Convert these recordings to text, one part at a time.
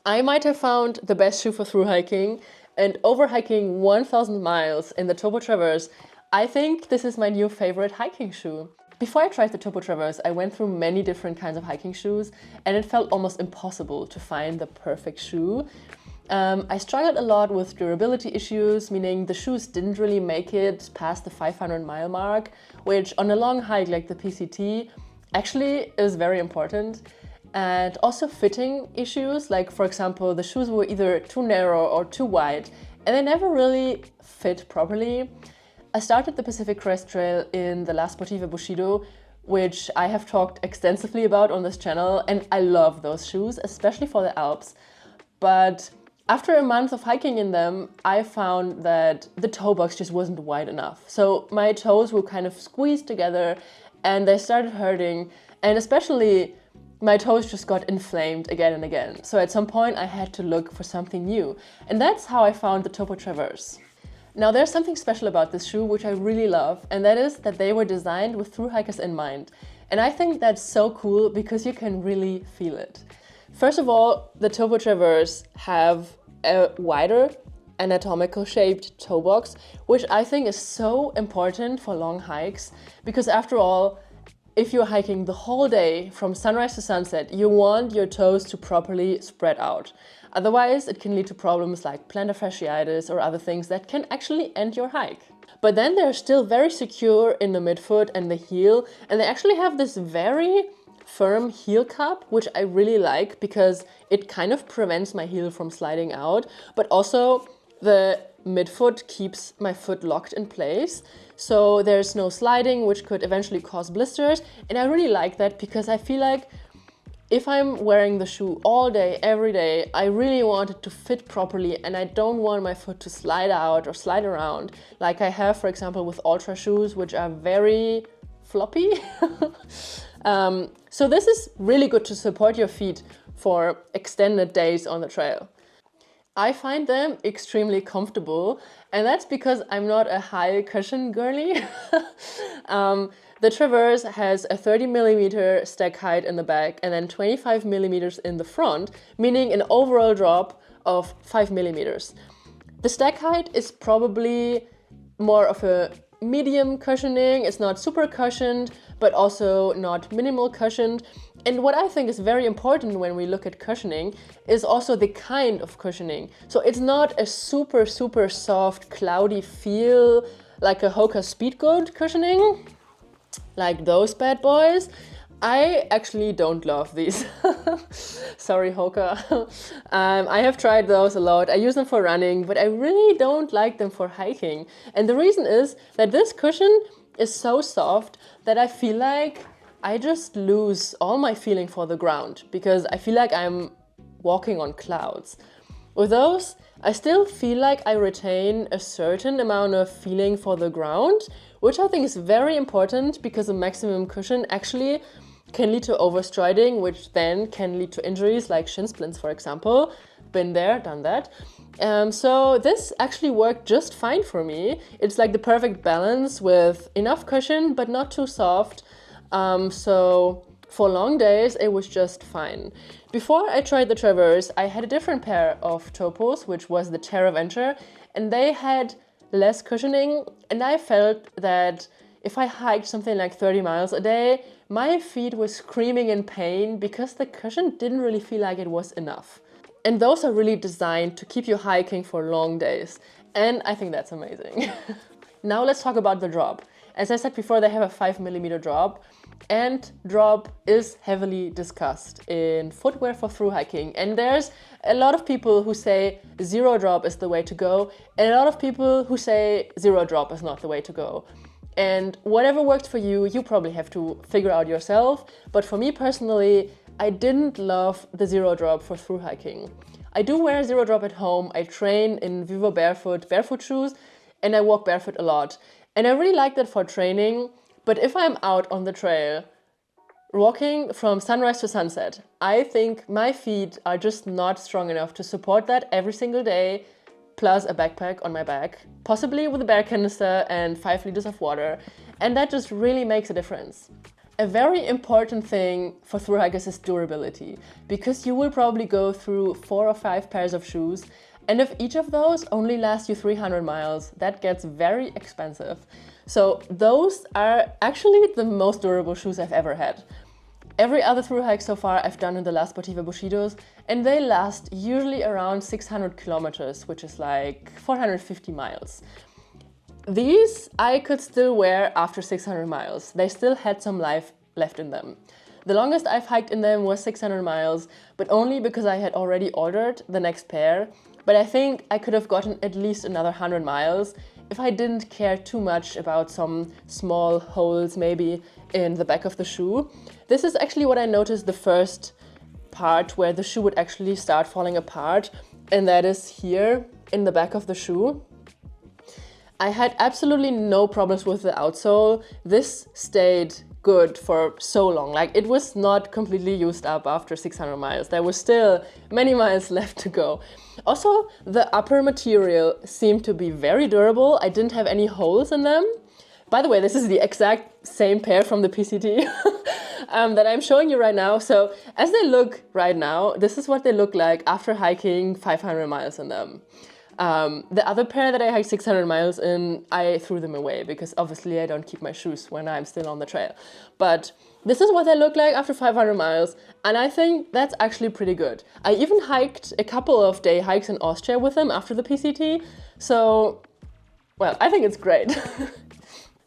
I might have found the best shoe for through hiking, and over hiking 1,000 miles in the Topo Traverse, I think this is my new favorite hiking shoe. Before I tried the Topo Traverse, I went through many different kinds of hiking shoes, and it felt almost impossible to find the perfect shoe. I struggled a lot with durability issues, meaning the shoes didn't really make it past the 500-mile mark, which on a long hike like the PCT actually is very important. And also fitting issues, like for example, the shoes were either too narrow or too wide, and they never really fit properly. I started the Pacific Crest Trail in the La Sportiva Bushido, which I have talked extensively about on this channel, and I love those shoes, especially for the Alps. But after a month of hiking in them, I found that the toe box just wasn't wide enough. So my toes were kind of squeezed together and they started hurting, and especially my toes just got inflamed again and again. So at some point I had to look for something new. And that's how I found the Topo Traverse. Now there's something special about this shoe which I really love, and that is that they were designed with thru hikers in mind. And I think that's so cool because you can really feel it. First of all, the Topo Traverse have a wider anatomical shaped toe box, which I think is so important for long hikes, because after all, if you're hiking the whole day from sunrise to sunset, you want your toes to properly spread out. Otherwise, it can lead to problems like plantar fasciitis or other things that can actually end your hike. But then they're still very secure in the midfoot and the heel, and they actually have this very firm heel cup, which I really like because it kind of prevents my heel from sliding out, but also the midfoot keeps my foot locked in place. So there's no sliding, which could eventually cause blisters. And I really like that because I feel like if I'm wearing the shoe all day, every day, I really want it to fit properly and I don't want my foot to slide out or slide around like I have, for example, with Ultra shoes, which are very floppy. So this is really good to support your feet for extended days on the trail. I find them extremely comfortable, and that's because I'm not a high cushion girly. The Traverse has a 30mm stack height in the back and then 25mm in the front, meaning an overall drop of 5mm. The stack height is probably more of a medium cushioning. It's not super cushioned, but also not minimal cushioned. And what I think is very important when we look at cushioning is also the kind of cushioning. So it's not a super, super soft, cloudy feel like a Hoka Speedgoat cushioning, like those bad boys. I actually don't love these. Sorry, Hoka. I have tried those a lot. I use them for running, but I really don't like them for hiking. And the reason is that this cushion is so soft that I feel like I just lose all my feeling for the ground because I feel like I'm walking on clouds. With those, I still feel like I retain a certain amount of feeling for the ground, which I think is very important because a maximum cushion actually can lead to overstriding, which then can lead to injuries like shin splints, for example. Been there, done that. So this actually worked just fine for me. It's like the perfect balance with enough cushion, but not too soft. So for long days, it was just fine. Before I tried the Traverse, I had a different pair of Topos, which was the Terra Venture, and they had less cushioning, and I felt that if I hiked something like 30 miles a day, my feet were screaming in pain because the cushion didn't really feel like it was enough. And those are really designed to keep you hiking for long days, and I think that's amazing. Now let's talk about the drop. As I said before, they have a 5mm drop, and drop is heavily discussed in footwear for thru hiking. And there's a lot of people who say zero drop is the way to go, and a lot of people who say zero drop is not the way to go. And whatever works for you, you probably have to figure out yourself. But for me personally, I didn't love the zero drop for thru hiking. I do wear zero drop at home. I train in Vivo barefoot shoes, and I walk barefoot a lot. And I really like that for training, but if I'm out on the trail, walking from sunrise to sunset, I think my feet are just not strong enough to support that every single day, plus a backpack on my back, possibly with a bear canister and 5 liters of water, and that just really makes a difference. A very important thing for thru hikers is durability, because you will probably go through 4 or 5 pairs of shoes, and if each of those only lasts you 300 miles, that gets very expensive. So those are actually the most durable shoes I've ever had. Every other thru hike so far I've done in the La Sportiva Bushidos, and they last usually around 600 kilometers, which is like 450 miles. These I could still wear after 600 miles. They still had some life left in them. The longest I've hiked in them was 600 miles, but only because I had already ordered the next pair. But I think I could have gotten at least another 100 miles if I didn't care too much about some small holes maybe in the back of the shoe. This is actually what I noticed the first part where the shoe would actually start falling apart, and that is here in the back of the shoe. I had absolutely no problems with the outsole. This stayed good for so long. Like, it was not completely used up after 600 miles. There was still many miles left to go. Also, the upper material seemed to be very durable. I didn't have any holes in them. By the way, this is the exact same pair from the PCT that I'm showing you right now. So as they look right now, this is what they look like after hiking 500 miles in them. The other pair that I hiked 600 miles in, I threw them away because obviously I don't keep my shoes when I'm still on the trail. But this is what they look like after 500 miles, and I think that's actually pretty good. I even hiked a couple of day hikes in Austria with them after the PCT, so, well, I think it's great.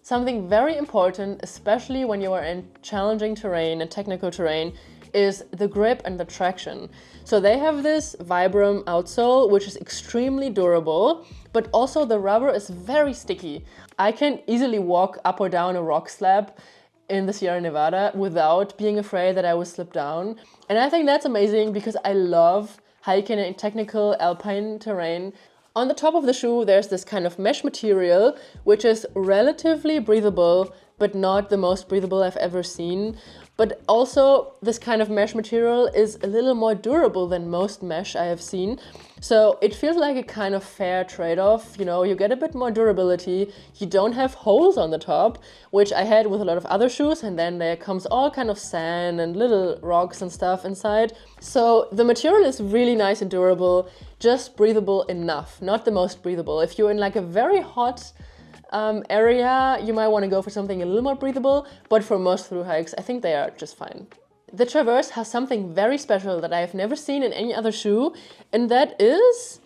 Something very important, especially when you are in challenging terrain and technical terrain, is the grip and the traction. So they have this Vibram outsole, which is extremely durable, but also the rubber is very sticky. I can easily walk up or down a rock slab in the Sierra Nevada without being afraid that I will slip down. And I think that's amazing because I love hiking in technical alpine terrain. On the top of the shoe, there's this kind of mesh material, which is relatively breathable, but not the most breathable I've ever seen. But also, this kind of mesh material is a little more durable than most mesh I have seen. So it feels like a kind of fair trade-off. You know, you get a bit more durability, you don't have holes on the top, which I had with a lot of other shoes, and then there comes all kind of sand and little rocks and stuff inside. So the material is really nice and durable, just breathable enough, not the most breathable. If you're in like a very hot area, you might want to go for something a little more breathable, but for most thru hikes, I think they are just fine. The Traverse has something very special that I have never seen in any other shoe, and that is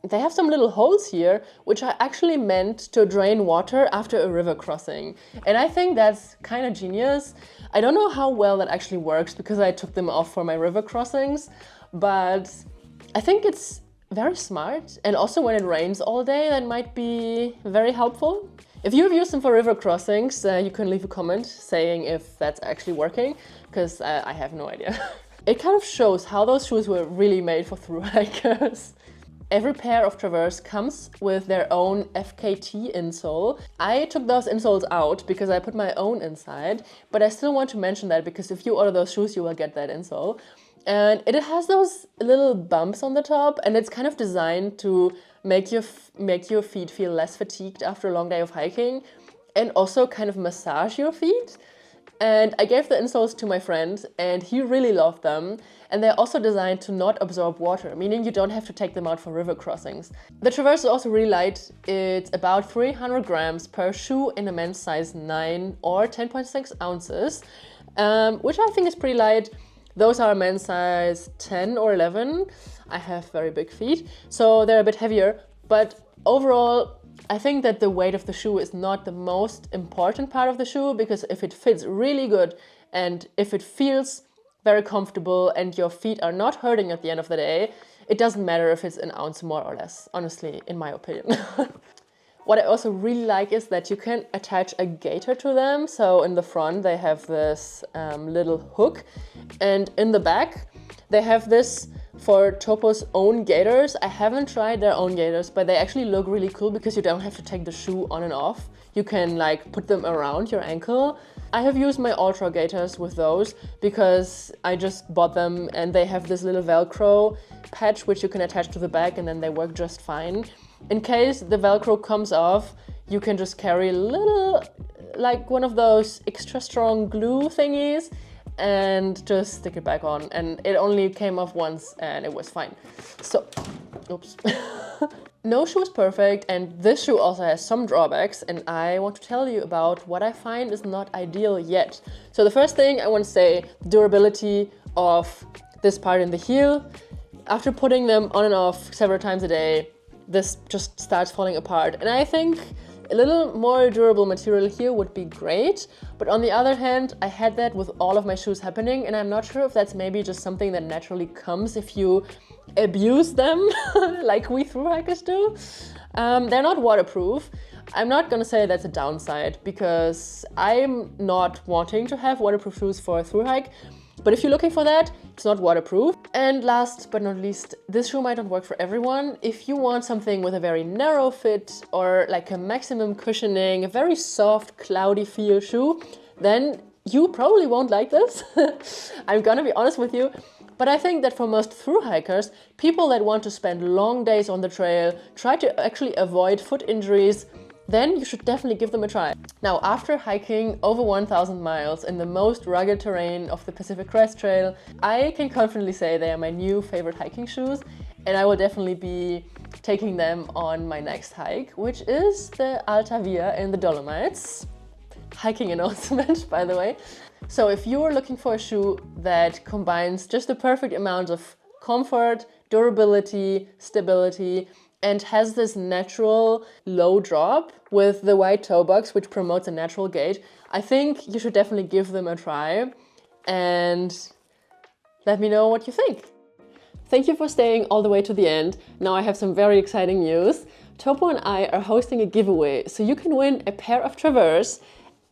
they have some little holes here, which are actually meant to drain water after a river crossing. And I think that's kind of genius. I don't know how well that actually works because I took them off for my river crossings, but I think it's very smart, and also when it rains all day, that might be very helpful. If you have used them for river crossings, you can leave a comment saying if that's actually working, because I have no idea. It kind of shows how those shoes were really made for thru hikers. Every pair of Traverse comes with their own FKT insole. I took those insoles out because I put my own inside, but I still want to mention that because if you order those shoes, you will get that insole. And it has those little bumps on the top, and it's kind of designed to make your feet feel less fatigued after a long day of hiking, and also kind of massage your feet. And I gave the insoles to my friend, and he really loved them. And they're also designed to not absorb water, meaning you don't have to take them out for river crossings. The Traverse is also really light. It's about 300 grams per shoe in a men's size 9 or 10.6 ounces, which I think is pretty light. Those are men's size 10 or 11. I have very big feet, so they're a bit heavier. But overall, I think that the weight of the shoe is not the most important part of the shoe, because if it fits really good and if it feels very comfortable and your feet are not hurting at the end of the day, it doesn't matter if it's an ounce more or less, honestly, in my opinion. What I also really like is that you can attach a gaiter to them. So in the front they have this little hook, and in the back they have this for Topo's own gaiters. I haven't tried their own gaiters, but they actually look really cool because you don't have to take the shoe on and off. You can like put them around your ankle. I have used my Ultra gaiters with those because I just bought them, and they have this little Velcro patch which you can attach to the back, and then they work just fine. In case the Velcro comes off, you can just carry a little like one of those extra strong glue thingies and just stick it back on. And it only came off once and it was fine. So, oops. No shoe is perfect, and this shoe also has some drawbacks, and I want to tell you about what I find is not ideal yet. So the first thing I want to say, durability of this part in the heel. After putting them on and off several times a day, this just starts falling apart. And I think a little more durable material here would be great. But on the other hand, I had that with all of my shoes happening, and I'm not sure if that's maybe just something that naturally comes if you abuse them like we thru-hikers do. They're not waterproof. I'm not gonna say that's a downside because I'm not wanting to have waterproof shoes for a thru-hike. But if you're looking for that, it's not waterproof. And last but not least, this shoe might not work for everyone. If you want something with a very narrow fit or like a maximum cushioning, a very soft, cloudy feel shoe, then you probably won't like this. I'm gonna be honest with you. But I think that for most thru-hikers, people that want to spend long days on the trail, try to actually avoid foot injuries, then you should definitely give them a try. Now, after hiking over 1,000 miles in the most rugged terrain of the Pacific Crest Trail, I can confidently say they are my new favorite hiking shoes, and I will definitely be taking them on my next hike, which is the Alta Via in the Dolomites. Hiking announcement, by the way. So if you're looking for a shoe that combines just the perfect amount of comfort, durability, stability, and has this natural low drop with the wide toe box, which promotes a natural gait, I think you should definitely give them a try and let me know what you think. Thank you for staying all the way to the end. Now I have some very exciting news. Topo and I are hosting a giveaway, so you can win a pair of Traverse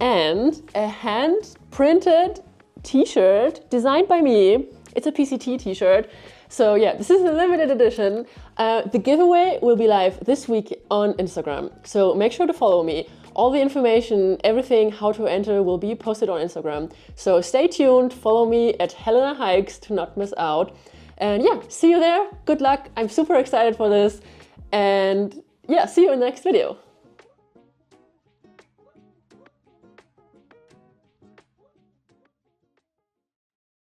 and a hand-printed t-shirt designed by me. It's a PCT t-shirt. So yeah, this is a limited edition. The giveaway will be live this week on Instagram. So make sure to follow me. All the information, everything, how to enter will be posted on Instagram. So stay tuned, follow me at Helena Hikes to not miss out. And yeah, see you there. Good luck. I'm super excited for this. And yeah, see you in the next video.